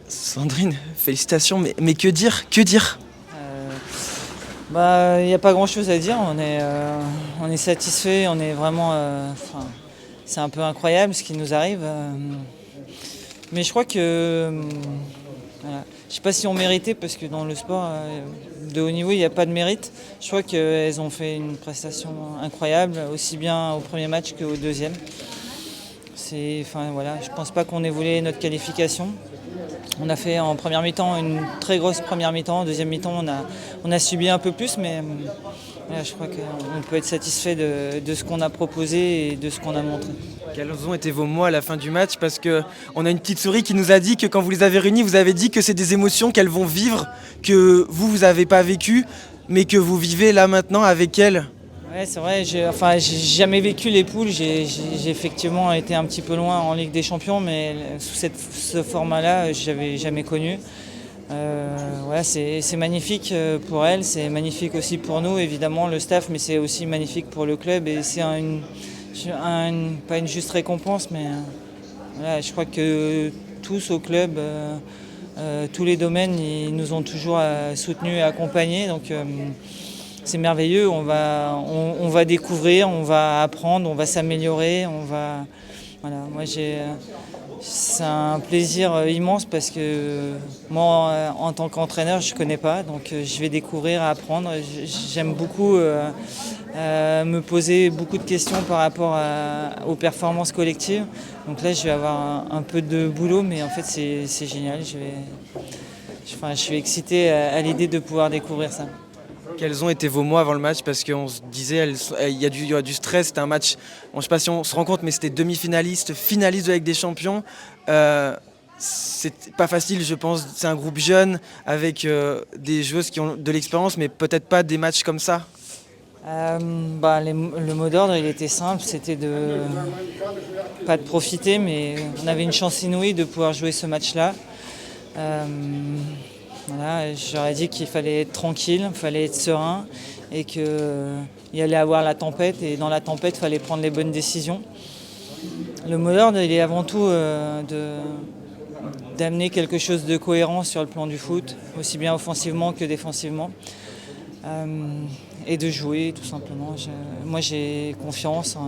Sandrine, félicitations, mais que dire? Que dire? Il n'y a pas grand-chose à dire. On est satisfait. On est vraiment. C'est un peu incroyable ce qui nous arrive. Mais je crois que. Voilà. Je ne sais pas si on méritait parce que dans le sport de haut niveau, il n'y a pas de mérite. Je crois qu'elles ont fait une prestation incroyable, aussi bien au premier match qu'au deuxième. Voilà, je ne pense pas qu'on ait volé notre qualification. On a fait en première mi-temps une très grosse première mi-temps. En deuxième mi-temps, on a subi un peu plus, mais voilà, je crois qu'on peut être satisfait de ce qu'on a proposé et de ce qu'on a montré. Quels ont été vos mots à la fin du match? Parce qu'on a une petite souris qui nous a dit que quand vous les avez réunies, vous avez dit que c'est des émotions qu'elles vont vivre, que vous n'avez pas vécues, mais que vous vivez là maintenant avec elles. Ouais, c'est vrai, j'ai jamais vécu les poules. J'ai effectivement été un petit peu loin en Ligue des Champions, mais sous ce format-là, je n'avais jamais connu. Ouais, c'est magnifique pour elle, c'est magnifique aussi pour nous, évidemment, le staff, mais c'est aussi magnifique pour le club et c'est pas une juste récompense, mais voilà, je crois que tous au club, tous les domaines, ils nous ont toujours soutenus et accompagnés. Donc, c'est merveilleux, on va découvrir, on va apprendre, on va s'améliorer, voilà, c'est un plaisir immense parce que moi, en tant qu'entraîneur, je ne connais pas, donc je vais découvrir, apprendre. J'aime beaucoup me poser beaucoup de questions par rapport aux performances collectives. Donc là, je vais avoir un peu de boulot, mais en fait, c'est génial. Je suis excité à l'idée de pouvoir découvrir ça. Quels ont été vos mots avant le match? Parce qu'on se disait, il y a du stress, c'était un match, je ne sais pas si on se rend compte, mais c'était demi-finaliste, finaliste de la Ligue des Champions. C'est pas facile, je pense, c'est un groupe jeune avec des joueuses qui ont de l'expérience, mais peut-être pas des matchs comme ça. Le mot d'ordre, il était simple, c'était pas de profiter, mais on avait une chance inouïe de pouvoir jouer ce match-là. Voilà, j'aurais dit qu'il fallait être tranquille, il fallait être serein et qu'il y allait avoir la tempête et dans la tempête, il fallait prendre les bonnes décisions. Le mot d'ordre, il est avant tout d'amener quelque chose de cohérent sur le plan du foot, aussi bien offensivement que défensivement, et de jouer tout simplement. Moi, j'ai confiance.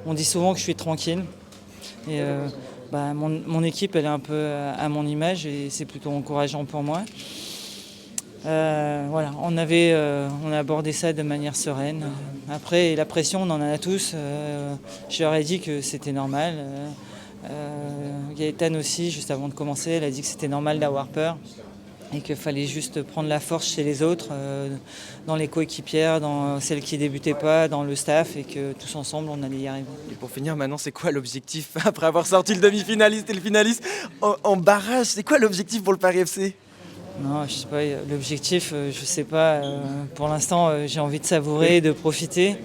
On dit souvent que je suis tranquille. Et, mon équipe, elle est un peu à mon image et c'est plutôt encourageant pour moi. Voilà, on a abordé ça de manière sereine. Après, la pression, on en a tous. Je leur ai dit que c'était normal. Gaëtane aussi, juste avant de commencer, elle a dit que c'était normal d'avoir peur et qu'il fallait juste prendre la force chez les autres, dans les coéquipières, dans celles qui ne débutaient pas, dans le staff, et que tous ensemble, on allait y arriver. Et pour finir, maintenant, c'est quoi l'objectif après avoir sorti le demi-finaliste et le finaliste en barrage? C'est quoi l'objectif pour le Paris FC? Non, je sais pas, l'objectif, je sais pas. Pour l'instant, j'ai envie de savourer, de profiter.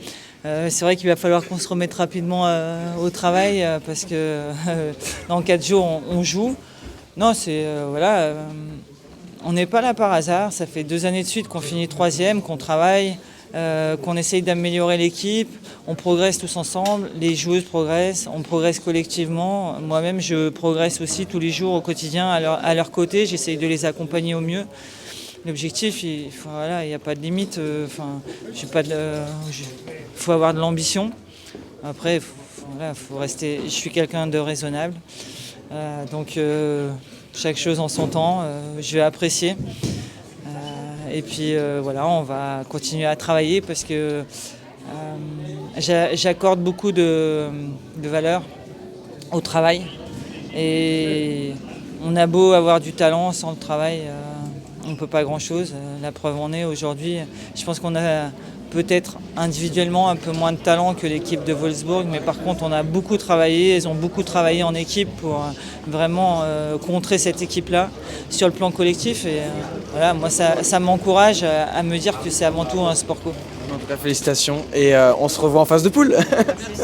C'est vrai qu'il va falloir qu'on se remette rapidement au travail parce que dans 4 jours, on joue. Non, voilà. On n'est pas là par hasard, ça fait 2 années de suite qu'on finit 3e, qu'on travaille, qu'on essaye d'améliorer l'équipe, on progresse tous ensemble, les joueuses progressent, on progresse collectivement. Moi-même, je progresse aussi tous les jours au quotidien à leur côté, j'essaye de les accompagner au mieux. L'objectif, il n'y a pas de limite, faut avoir de l'ambition. Après, faut rester, je suis quelqu'un de raisonnable, donc chaque chose en son temps, je vais apprécier. Et puis voilà, on va continuer à travailler parce que j'accorde beaucoup de valeur au travail. Et on a beau avoir du talent, sans le travail, on ne peut pas grand-chose. La preuve en est aujourd'hui. Je pense qu'on a peut-être individuellement un peu moins de talent que l'équipe de Wolfsburg, mais par contre on a beaucoup travaillé, elles ont beaucoup travaillé en équipe pour vraiment contrer cette équipe-là sur le plan collectif. Et voilà, moi ça m'encourage à me dire que c'est avant tout un sport co. En tout cas, félicitations et on se revoit en phase de poule. Merci.